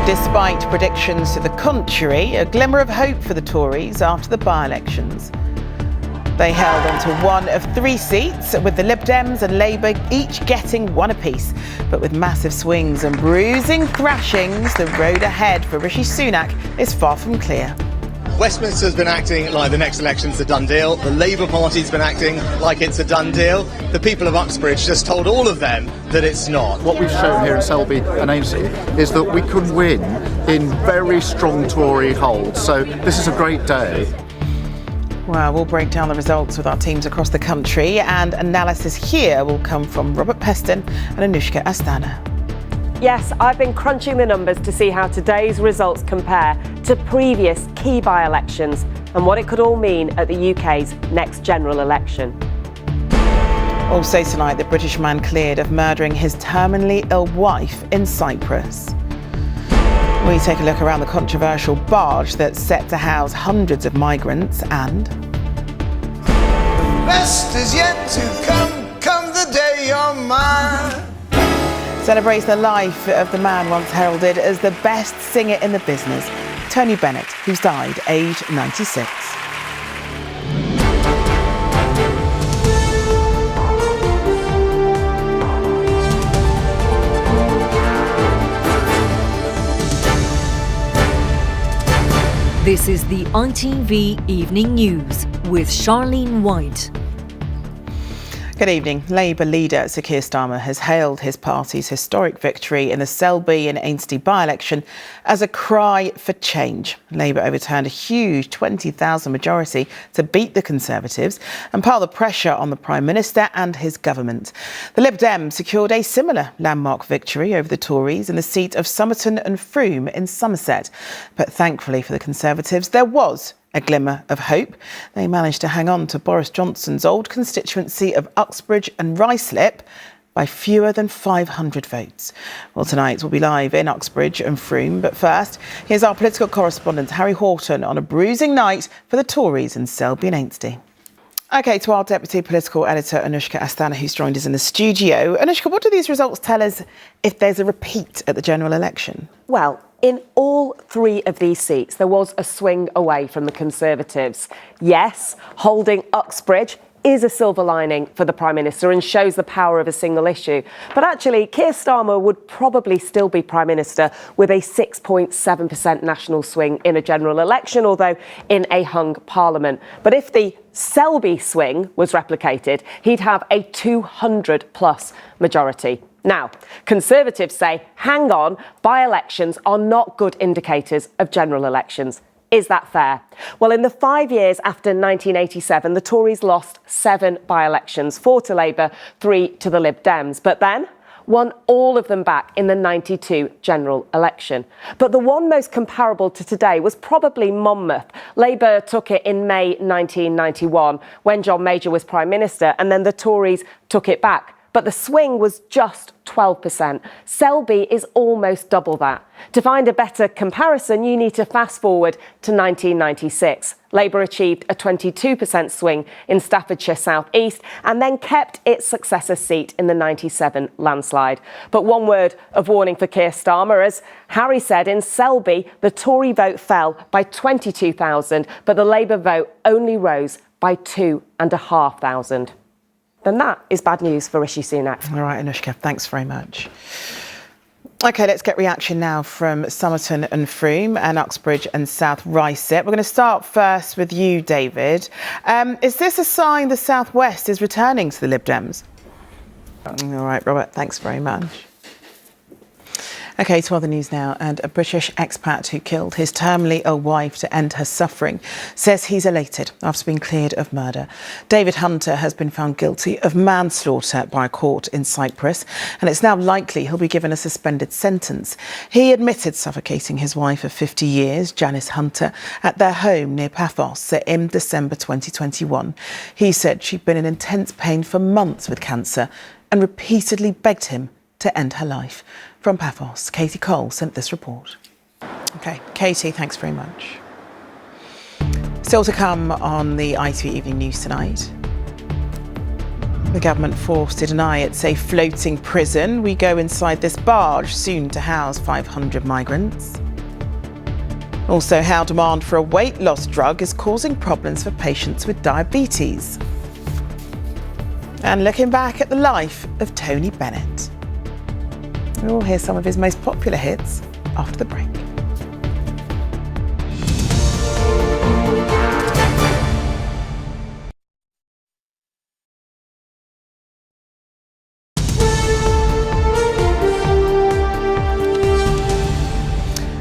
Despite predictions to the contrary, a glimmer of hope for the Tories after the by-elections. They held on to one of 3 seats, with the Lib Dems and Labour each getting one apiece. But with massive swings and bruising thrashings, the road ahead for Rishi Sunak is far from clear. Westminster's been acting like the next election's a done deal. The Labour Party's been acting like it's a done deal. The people of Uxbridge just told all of them that it's not. What we've shown here in Selby and Ainsty is that we can win in very strong Tory holds. So this is a great day. Well, we'll break down the results with our teams across the country, and analysis here will come from Robert Peston and Anushka Astana. Yes, I've been crunching the numbers to see how today's results compare to previous key by-elections and what it could all mean at the UK's next general election. Also tonight, the British man cleared of murdering his terminally ill wife in Cyprus. We take a look around the controversial barge that's set to house hundreds of migrants, and the best is yet to come the day you're mine. Celebrates the life of the man once heralded as the best singer in the business, Tony Bennett, who's died aged 96. This is the ITV Evening News with Charlene White. Good evening. Labour leader Sir Keir Starmer has hailed his party's historic victory in the Selby and Ainsty by-election as a cry for change. Labour overturned a huge 20,000 majority to beat the Conservatives and pile the pressure on the Prime Minister and his government. The Lib Dems secured a similar landmark victory over the Tories in the seat of Somerton and Frome in Somerset. But thankfully for the Conservatives, there was a glimmer of hope. They managed to hang on to Boris Johnson's old constituency of Uxbridge and Ruislip by fewer than 500 votes. Well, tonight we'll be live in Uxbridge and Frome, but first, here's our political correspondent Harry Horton on a bruising night for the Tories in Selby and Ainsty. OK, to our Deputy Political Editor Anushka Astana, who's joined us in the studio. Anushka, what do these results tell us if there's a repeat at the general election? Well, in all 3 of these seats, there was a swing away from the Conservatives. Yes, holding Uxbridge is a silver lining for the Prime Minister and shows the power of a single issue. But actually, Keir Starmer would probably still be Prime Minister with a 6.7% national swing in a general election, although in a hung Parliament. But if the Selby swing was replicated, he'd have a 200-plus majority. Now, Conservatives say, hang on, by-elections are not good indicators of general elections. Is that fair? Well, in the 5 years after 1987, the Tories lost 7 by-elections, 4 to Labour, 3 to the Lib Dems, but then won all of them back in the 92 general election. But the one most comparable to today was probably Monmouth. Labour took it in May 1991 when John Major was Prime Minister, and then the Tories took it back. But the swing was just 12%. Selby is almost double that. To find a better comparison, you need to fast forward to 1996. Labour achieved a 22% swing in Staffordshire South East and then kept its successor seat in the 97 landslide. But one word of warning for Keir Starmer, as Harry said, in Selby, the Tory vote fell by 22,000, but the Labour vote only rose by 2,500. Then that is bad news for Rishi Sunak. All right, Anushka, thanks very much. OK, let's get reaction now from Somerton and Frome and Uxbridge and South Ruislip. We're going to start first with you, David. Is this a sign the South West is returning to the Lib Dems? All right, Robert, thanks very much. OK, to other news now, and a British expat who killed his terminally ill wife to end her suffering says he's elated after being cleared of murder. David Hunter has been found guilty of manslaughter by a court in Cyprus, and it's now likely he'll be given a suspended sentence. He admitted suffocating his wife of 50 years, Janice Hunter, at their home near Paphos in December 2021. He said she'd been in intense pain for months with cancer and repeatedly begged him to end her life. From Paphos, Katie Cole sent this report. OK, Katie, thanks very much. Still to come on the ITV Evening News tonight. The government forced to deny it's a floating prison. We go inside this barge, soon to house 500 migrants. Also, how demand for a weight loss drug is causing problems for patients with diabetes. And looking back at the life of Tony Bennett. We'll hear some of his most popular hits after the break.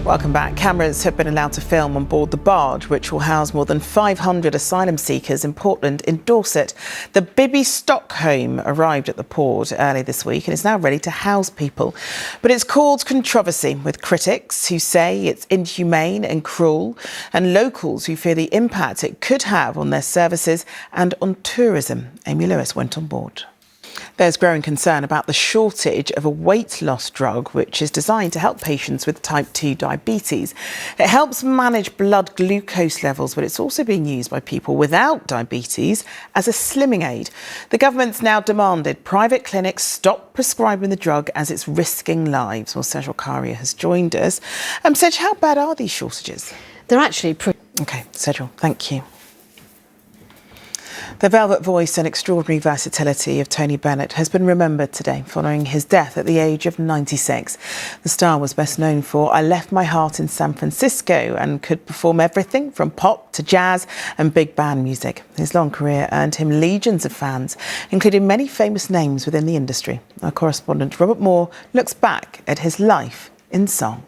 Welcome back. Cameras have been allowed to film on board the barge, which will house more than 500 asylum seekers in Portland in Dorset. The Bibby Stockholm arrived at the port early this week and is now ready to house people. But it's caused controversy, with critics who say it's inhumane and cruel, and locals who fear the impact it could have on their services and on tourism. Amy Lewis went on board. There's growing concern about the shortage of a weight loss drug which is designed to help patients with type 2 diabetes. It helps manage blood glucose levels, but it's also being used by people without diabetes as a slimming aid. The government's now demanded private clinics stop prescribing the drug as it's risking lives. Well, Sejal Karia has joined us. Sej, how bad are these shortages? They're actually pretty... OK, Sejal, thank you. The velvet voice and extraordinary versatility of Tony Bennett has been remembered today following his death at the age of 96. The star was best known for I Left My Heart in San Francisco and could perform everything from pop to jazz and big band music. His long career earned him legions of fans, including many famous names within the industry. Our correspondent Robert Moore looks back at his life in song.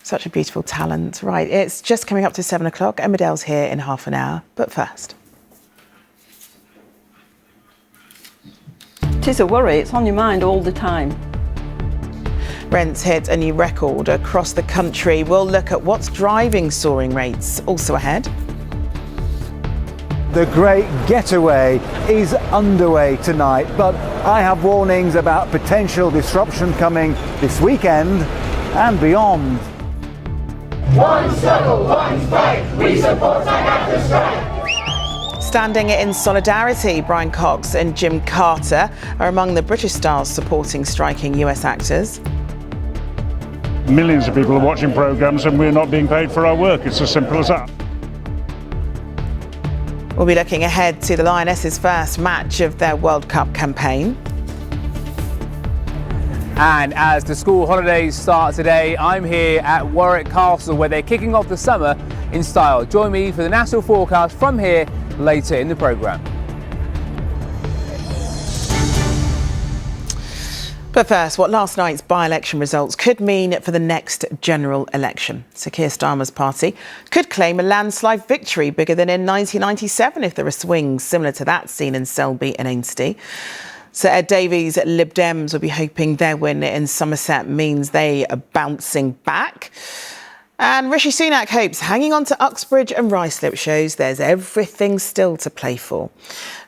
Such a beautiful talent. Right, it's just coming up to 7 o'clock. Emmerdale's here in half an hour, but first. It is a worry, it's on your mind all the time. Rents hit a new record across the country. We'll look at what's driving soaring rates. Also ahead. The Great Getaway is underway tonight, but I have warnings about potential disruption coming this weekend and beyond. One struggle, one fight, we support SAG-AFTRA strike. Standing in solidarity, Brian Cox and Jim Carter are among the British stars supporting striking US actors. Millions of people are watching programmes and we're not being paid for our work. It's as simple as that. We'll be looking ahead to the Lionesses' first match of their World Cup campaign. And as the school holidays start today, I'm here at Warwick Castle where they're kicking off the summer in style. Join me for the national forecast from here later in the programme. But first, what last night's by-election results could mean for the next general election. Sir Keir Starmer's party could claim a landslide victory bigger than in 1997 if there are swings similar to that seen in Selby and Ainsty. Sir Ed Davies' Lib Dems will be hoping their win in Somerset means they are bouncing back. And Rishi Sunak hopes hanging on to Uxbridge and Ruislip shows there's everything still to play for.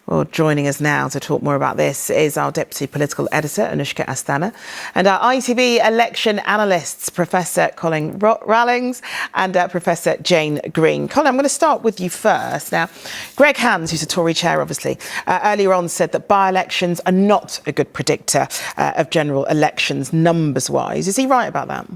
Well, joining us now to talk more about this is our Deputy Political Editor, Anushka Asthana, and our ITV election analysts, Professor Colin Rallings and Professor Jane Green. Colin, I'm going to start with you first. Now, Greg Hands, who's a Tory chair, obviously, earlier on said that by-elections are not a good predictor of general elections, numbers-wise. Is he right about that?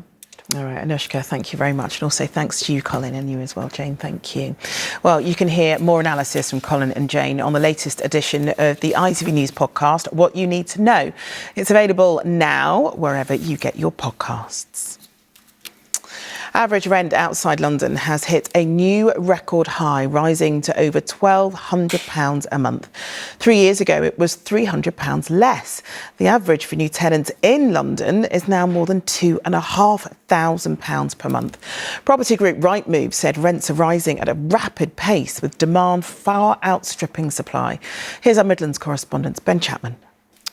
All right, Anushka, thank you very much. And also thanks to you, Colin, and you as well, Jane. Thank you. Well, you can hear more analysis from Colin and Jane on the latest edition of the ITV News podcast, What You Need to Know. It's available now wherever you get your podcasts. Average rent outside London has hit a new record high, rising to over £1,200 a month. 3 years ago, it was £300 less. The average for new tenants in London is now more than £2,500 per month. Property group Rightmove said rents are rising at a rapid pace, with demand far outstripping supply. Here's our Midlands correspondent, Ben Chapman.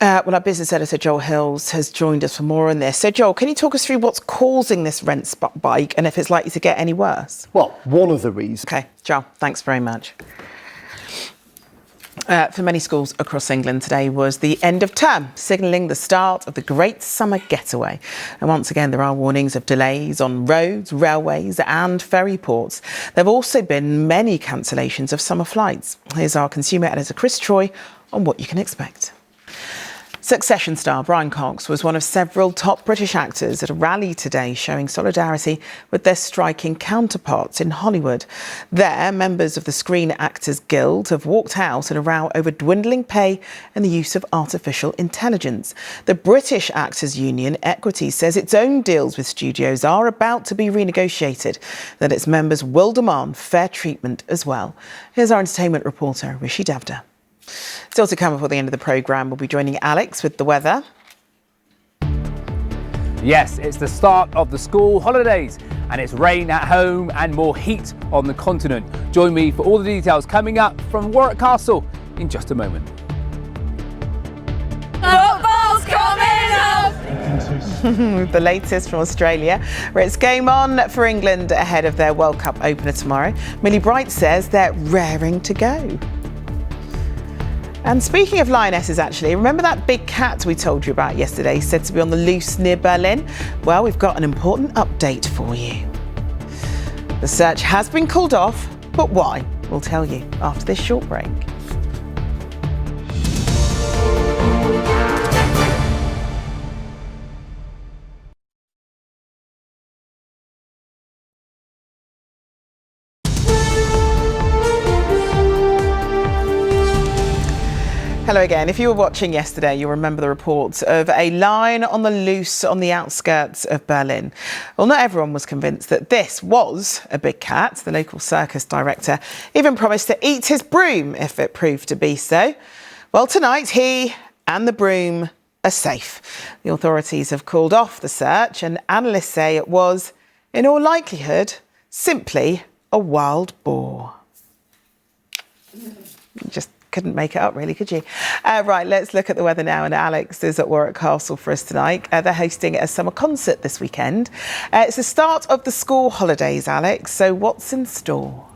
Well, our business editor, Joel Hills, has joined us for more on this. So, Joel, can you talk us through what's causing this rent spike and if it's likely to get any worse? Well, one of the reasons. OK, Joel, thanks very much. For many schools across England today was the end of term, signalling the start of the great summer getaway. And once again, there are warnings of delays on roads, railways and ferry ports. There have also been many cancellations of summer flights. Here's our consumer editor, Chris Troy, on what you can expect. Succession star Brian Cox was one of several top British actors at a rally today showing solidarity with their striking counterparts in Hollywood. There, members of the Screen Actors Guild have walked out in a row over dwindling pay and the use of artificial intelligence. The British Actors Union Equity says its own deals with studios are about to be renegotiated, that its members will demand fair treatment as well. Here's our entertainment reporter, Rishi Davda. Still to come before the end of the programme, we'll be joining Alex with the weather. Yes, it's the start of the school holidays and it's rain at home and more heat on the continent. Join me for all the details coming up from Warwick Castle in just a moment. Football's coming up! The latest from Australia, where it's game on for England ahead of their World Cup opener tomorrow. Millie Bright says they're raring to go. And speaking of lionesses, actually, remember that big cat we told you about yesterday, said to be on the loose near Berlin? Well, we've got an important update for you. The search has been called off, but why? We'll tell you after this short break. Hello again. If you were watching yesterday, you'll remember the reports of a lion on the loose on the outskirts of Berlin. Well, not everyone was convinced that this was a big cat. The local circus director even promised to eat his broom if it proved to be so. Well, tonight he and the broom are safe. The authorities have called off the search and analysts say it was, in all likelihood, simply a wild boar. Just couldn't make it up, really, could you? Right, let's look at the weather now. And Alex is at Warwick Castle for us tonight. They're hosting a summer concert this weekend. It's the start of the school holidays, Alex. So what's in store?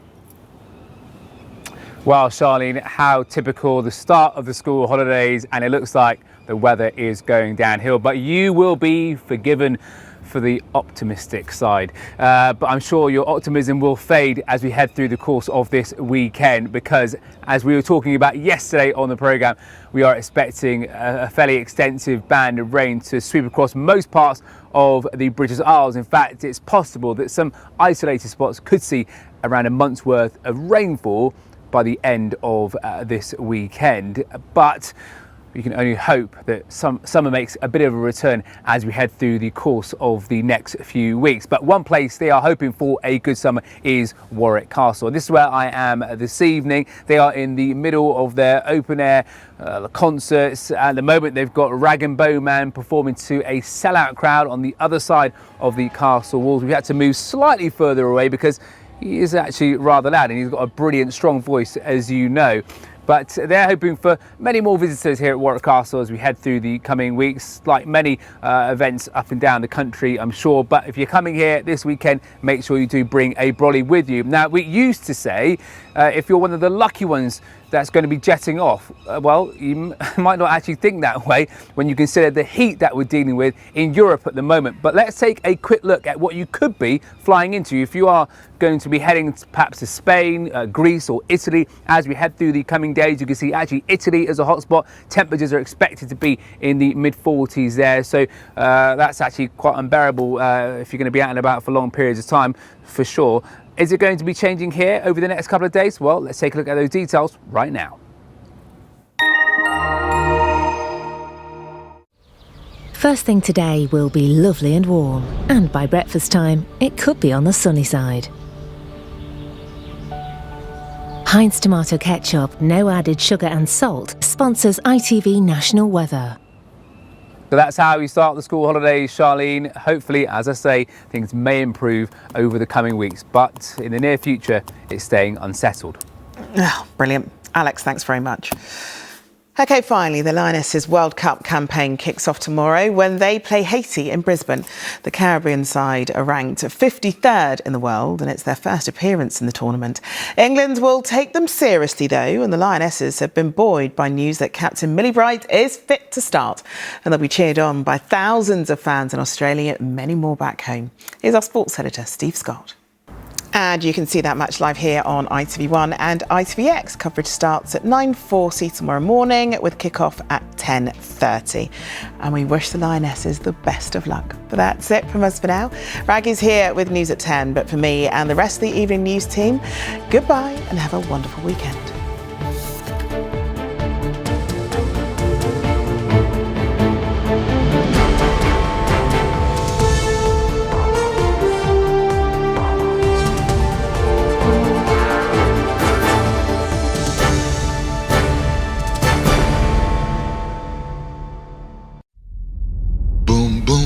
Well, Charlene, how typical, the start of the school holidays, and it looks like the weather is going downhill. But you will be forgiven for the optimistic side. But I'm sure your optimism will fade as we head through the course of this weekend, because as we were talking about yesterday on the programme, we are expecting a fairly extensive band of rain to sweep across most parts of the British Isles. In fact, it's possible that some isolated spots could see around a month's worth of rainfall by the end of this weekend. But we can only hope that summer makes a bit of a return as we head through the course of the next few weeks. But one place they are hoping for a good summer is Warwick Castle. This is where I am this evening. They are in the middle of their open air concerts. At the moment, they've got Rag and Bowman performing to a sellout crowd on the other side of the castle walls. We had to move slightly further away because he is actually rather loud and he's got a brilliant, strong voice, as you know. But they're hoping for many more visitors here at Warwick Castle as we head through the coming weeks, like many events up and down the country, I'm sure. But if you're coming here this weekend, make sure you do bring a brolly with you. Now, we used to say, if you're one of the lucky ones that's going to be jetting off, well, you might not actually think that way when you consider the heat that we're dealing with in Europe at the moment. But let's take a quick look at what you could be flying into if you are going to be heading perhaps to Spain, Greece or Italy. As we head through the coming days, you can see actually Italy is a hotspot. Temperatures are expected to be in the mid-40s there, so that's actually quite unbearable if you're going to be out and about for long periods of time, for sure. Is it going to be changing here over the next couple of days? Well, let's take a look at those details right now. First thing today will be lovely and warm, and by breakfast time, it could be on the sunny side. Heinz tomato ketchup, no added sugar and salt, sponsors ITV National Weather. So that's how we start the school holidays, Charlene. Hopefully, as I say, things may improve over the coming weeks, but in the near future, it's staying unsettled. Oh, brilliant. Alex, thanks very much. OK, finally, the Lionesses World Cup campaign kicks off tomorrow when they play Haiti in Brisbane. The Caribbean side are ranked 53rd in the world and it's their first appearance in the tournament. England will take them seriously, though, and the Lionesses have been buoyed by news that captain Millie Bright is fit to start. And they'll be cheered on by thousands of fans in Australia and many more back home. Here's our sports editor, Steve Scott. And you can see that match live here on ITV1 and ITVX. Coverage starts at 9:40 tomorrow morning with kick-off at 10:30. And we wish the Lionesses the best of luck. But that's it from us for now. Raggy's here with news at 10, but for me and the rest of the evening news team, goodbye and have a wonderful weekend.